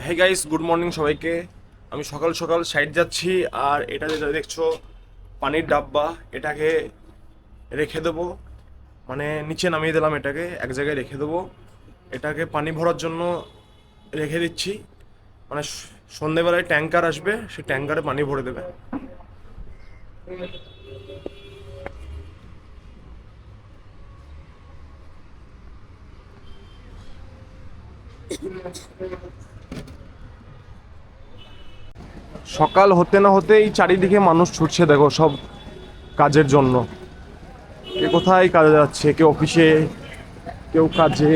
Hey guys, good morning সবাইকে। আমি সকাল সকাল সাইড যাচ্ছি, আর এটা যেটা দেখছো পানির ডাব্বা, এটাকে রেখে দেবো, মানে নিচে নামিয়ে দিলাম, এটাকে এক জায়গায় রেখে দেবো। এটাকে পানি ভরার জন্য রেখে দিচ্ছি, মানে সন্ধেবেলায় ট্যাঙ্কার আসবে, সেই ট্যাঙ্কারে পানি ভরে দেবে। সকাল হতে না হতেই চারিদিকে মানুষ ছুটছে, দেখো সব কাজের জন্য। কে কোথায় কাজে যাচ্ছে, কেউ অফিসে, কেউ কাজে,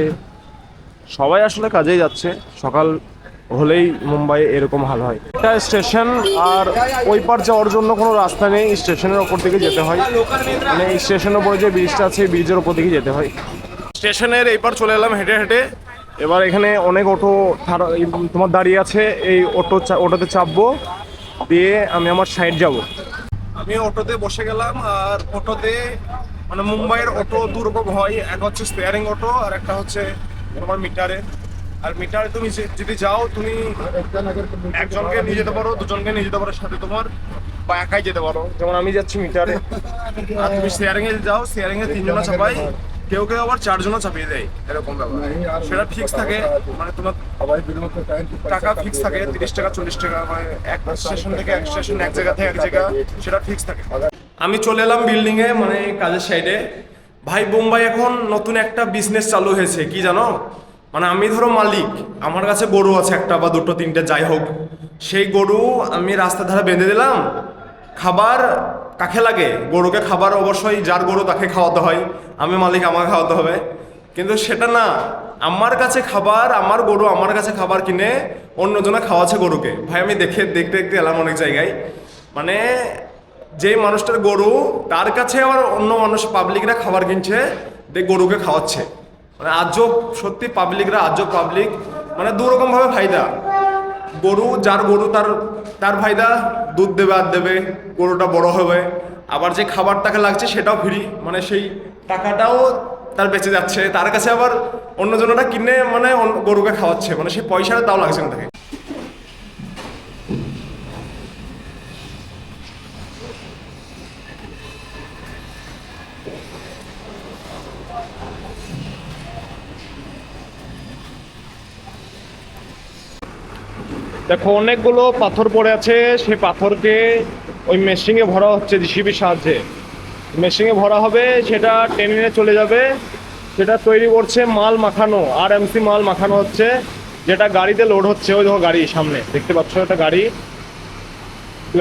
সবাই আসলে কাজেই যাচ্ছে। সকাল হলেই মুম্বাই এরকম হাল হয়। এটা স্টেশন, আর ওই পার যাওয়ার জন্য কোনো রাস্তা নেই, স্টেশনের ওপর দিকে যেতে হয়। মানে এই স্টেশনের উপরে যে ব্রিজটা আছে, ব্রিজের ওপর দিকে যেতে হয়। স্টেশনের এই পার চলে এলাম হেঁটে হেঁটে। এবার এখানে অনেক অটো তোমার দাঁড়িয়ে আছে, এই অটোতে চাপবো, দিয়ে আমি আমার সাইড যাব। আমি অটোতে বসে গেলাম, আর অটোতে মানে মুম্বাইয়ের অটো দুরকম হয়, এক হচ্ছে স্পেয়ারিং অটো, আর একটা হচ্ছে তোমার মিটারে। আর মিটারে তুমি যদি যাও, তুমি একজনকে নিয়ে যেতে পারো, দুজনকে নিয়ে যেতে পারো সাথে তোমার, বা একাই যেতে পারো। যেমন আমি যাচ্ছি মিটারে। আর তুমি শেয়ারিং এ যাও, শেয়ারিং এ তিনজনা চাপাই, কেউ কেউ আবার চারজনও চাপিয়ে দেয়, এরকম ব্যাপার। সেটা ফিক্স থাকে, মানে তোমার টাকা ফিক্স থাকে, 30 টাকা 40 টাকা, মানে এক স্টেশন থেকে এক স্টেশন, এক জায়গা থেকে এক জায়গা, সেটা ফিক্স থাকে। আমি চলে এলাম বিল্ডিং এ, মানে কাজের সাইডে। ভাই, বোম্বাই এখন নতুন একটা বিজনেস চালু হয়েছে, কি জানো? মানে আমি ধরো মালিক, আমার কাছে গরু আছে একটা বা দুটো তিনটে যাই হোক, সেই গরু আমি রাস্তার ধারে বেঁধে দিলাম। খাবার কাকে লাগে? গরুকে খাবার অবশ্যই যার গরু তাকে খাওয়াতে হয়, আমি মালিক, আমাকে খাওয়াতে হবে। কিন্তু সেটা না, আমার কাছে খাবার, আমার গরু আমার কাছে খাবার কিনে অন্যজনে খাওয়াচ্ছে গরুকে। ভাই, আমি দেখতে দেখতে এলাম অনেক জায়গায়, মানে যেই মানুষটার গরু, তার কাছে আবার অন্য মানুষ পাবলিকরা খাবার কিনছে, গরুকে খাওয়াচ্ছে। মানে আজব, সত্যি পাবলিকরা আজব পাবলিক, মানে দুরকম ভাবে ফায়দা। গরু, যার গরু তার তার ফায়দা, দুধ দেবে আর দেবে, গরুটা বড় হবে। আবার যে খাবার টাকা লাগছে সেটাও ফ্রি, মানে সেই টাকাটাও তার বেঁচে যাচ্ছে, তার কাছে আবার অন্যজনেরা কিনে মানে গরুকে খাওয়াচ্ছে, মানে সেই পয়সাটা তাও লাগছে না তাকে। দেখো অনেকগুলো পাথর পড়ে আছে, সেই পাথরকে ওই মেশিনে ভরা হচ্ছে, জিসিবির সাহায্যে মেশিনে ভরা হবে, সেটা টেনে নিয়ে চলে যাবে। সেটা তৈরি করছে, মাল মাখানো, আরএমসি মাল মাখানো হচ্ছে, যেটা গাড়িতে লোড হচ্ছে। ওই দেখো গাড়ি সামনে দেখতে পাচ্ছ, একটা গাড়ি,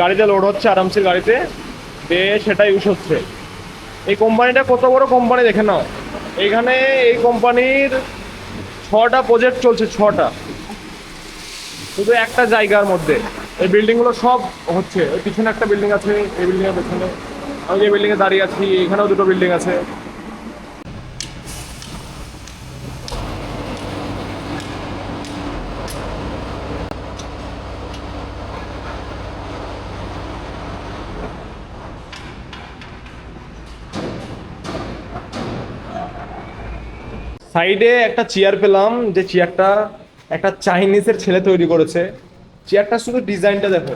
গাড়িতে লোড হচ্ছে, আরএমসির গাড়িতে দিয়ে সেটা ইউজ হচ্ছে। এই কোম্পানিটা কত বড় কোম্পানি দেখে নাও। এইখানে এই কোম্পানির 6টা প্রজেক্ট চলছে, 6টা, শুধু একটা জায়গার মধ্যে। এই বিল্ডিং গুলো সব হচ্ছে, ওই পিছনে একটা বিল্ডিং আছে, এই বিল্ডিং এর পেছনে আমি যে বিল্ডিং এ দাঁড়িয়ে আছি, এখানেও দুটো বিল্ডিং আছে। সাইডে একটা চেয়ার পেলাম, যে চেয়ারটা একটা চাইনিজের ছেলে তৈরি করেছে। চেয়ারটা শুধু ডিজাইনটা দেখো,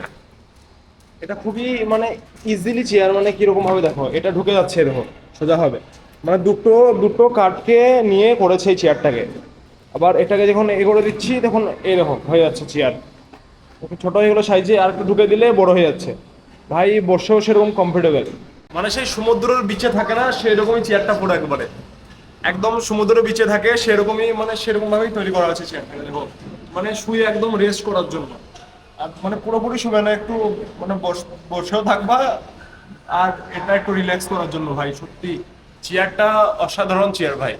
এটা খুবই মানে ইজিলি চেয়ার, মানে কিরকম ভাবে দেখো, এটা ঢুকে যাচ্ছে, দেখো সোজা হবে, মানে দুটো দুটো কাঠকে নিয়ে করেছে এই চেয়ারটাকে। আবার এটাকে যখন এ করে দিচ্ছি, তখন এই দেখো হয়ে যাচ্ছে চেয়ার, ছোট হয়ে গেলো সাইজে, আর একটু ঢুকে দিলে বড় হয়ে যাচ্ছে। ভাই, বসেও সেরকম কমফোর্টেবল, মানে সেই সমুদ্রের বিচে থাকে না, সেরকমই চেয়ারটা পুরো একবারে একদম সমুদ্রের বিচে থাকে সেরকমই, মানে সেরকম ভাবেই তৈরি করা হয়েছে চেয়ারটাকে, দেখো মানে শুয়ে একদম রেস্ট করার জন্য। আর মানে পুরোপুরি শুবে না, একটু মানে বসেও থাকবা, আর এটা একটু রিল্যাক্স করার জন্য। ভাই সত্যি চেয়ারটা অসাধারণ চেয়ার ভাই।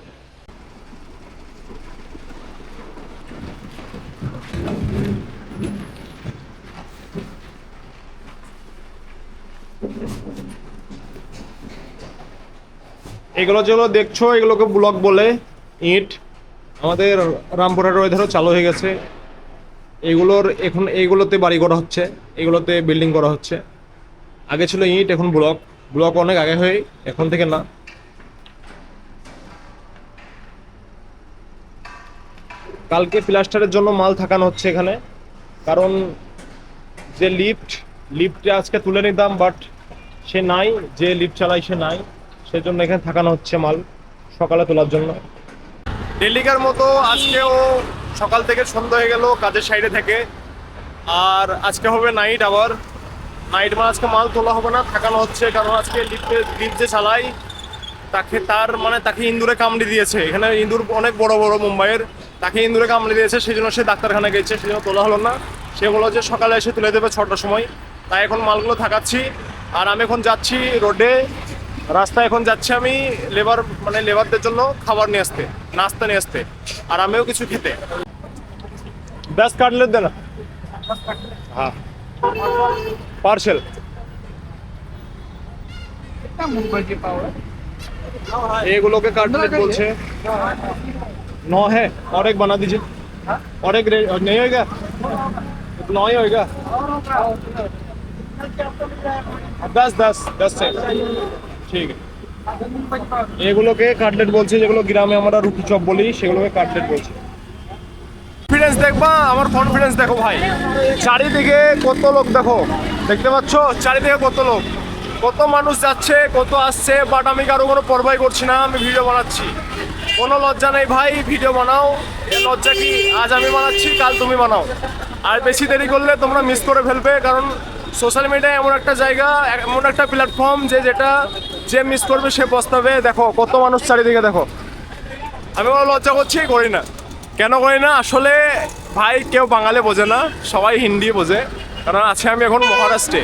এগুলো যেগুলো দেখছো, এগুলোকে ব্লক বলে, ইট। আমাদের রামপুরহাট ওয়েদারও চালু হয়ে গেছে। এগুলোর এখন এইগুলোতে বাড়ি করা হচ্ছে, এগুলোতে বিল্ডিং করা হচ্ছে। আগে ছিল ইট, এখন ব্লক। ব্লক অনেক আগে হয়ে, এখন থেকে না। কালকে প্লাস্টারের জন্য মাল থাকানো হচ্ছে এখানে। কারণ যে লিফটে আজকে তুলে নিতাম, বাট সে নাই, যে লিফট চালায় সে নাই, সেজন্য এখানে থাকানো হচ্ছে মাল সকালে তোলার জন্য। ডেলিকার মতো আজকেও সকাল থেকে সন্ধ্যা হয়ে গেল কাজের সাইডে থেকে, আর আজকে হবে নাইট। আবার নাইট মানে আজকে মাল তোলা হবে না, থাকানো হচ্ছে। কারণ আজকে লিফট যে চালাই তাকে ইঁদুরে কামড়ে দিয়েছে। এখানে ইঁদুর অনেক বড় বড় মুম্বাইয়ের, তাকে ইঁদুরে কামড়ে দিয়েছে, সেই জন্য সে ডাক্তারখানা গেছে, সেই জন্য তোলা হলো না। সে বললো যে সকালে এসে তুলে দেবে 6টার সময়। তাই এখন মালগুলো থাকাচ্ছি। আর আমি এখন যাচ্ছি রোডে, রাস্তায় এখন যাচ্ছি আমি লেবারদের জন্য খাবার নিয়ে আসতে, নাস্তা নিয়ে আসতে, আর আমিও কিছু খেতে। 10 কাটলেট দেনা। হ্যাঁ, पार्सल। एगुलो के काटलेट बोलছে 9 है, और एक बना दीजिए। और एक नहीं होगा, 9 ही होगा। 10 से ঠিক আছে। এগুলোকে কাটলেট বলছে, যেগুলো গ্রামে আমরা রুটি চপ বলি, সেগুলোকে কাটলেট বলছে। কনফিডেন্স দেখবা, আমার কনফিডেন্স দেখো ভাই। চারিদিকে কত লোক দেখো, দেখতে পাচ্ছ চারিদিকে কত লোক, কত মানুষ যাচ্ছে, কত আসছে। বাট আমি কারো কোনো পরবাই করছি না, আমি ভিডিও বানাচ্ছি। কোনো লজ্জা নেই ভাই, ভিডিও বানাও। এ লজ্জা কি? আজ আমি বানাচ্ছি, কাল তুমি বানাও। আর বেশি দেরি করলে তোমরা মিস করে ফেলবে। কারণ সোশ্যাল মিডিয়া এমন একটা জায়গা, এমন একটা প্ল্যাটফর্ম যে মিস করবে সে পস্তাবে। দেখো কত মানুষ চারিদিকে দেখো। আমি কোনো লজ্জা করছি করি না। কেন করি না? আসলে ভাই কেউ বাঙালি বোঝে না, সবাই হিন্দি বোঝে। কারণ আছে আমি এখন মহারাষ্ট্রে।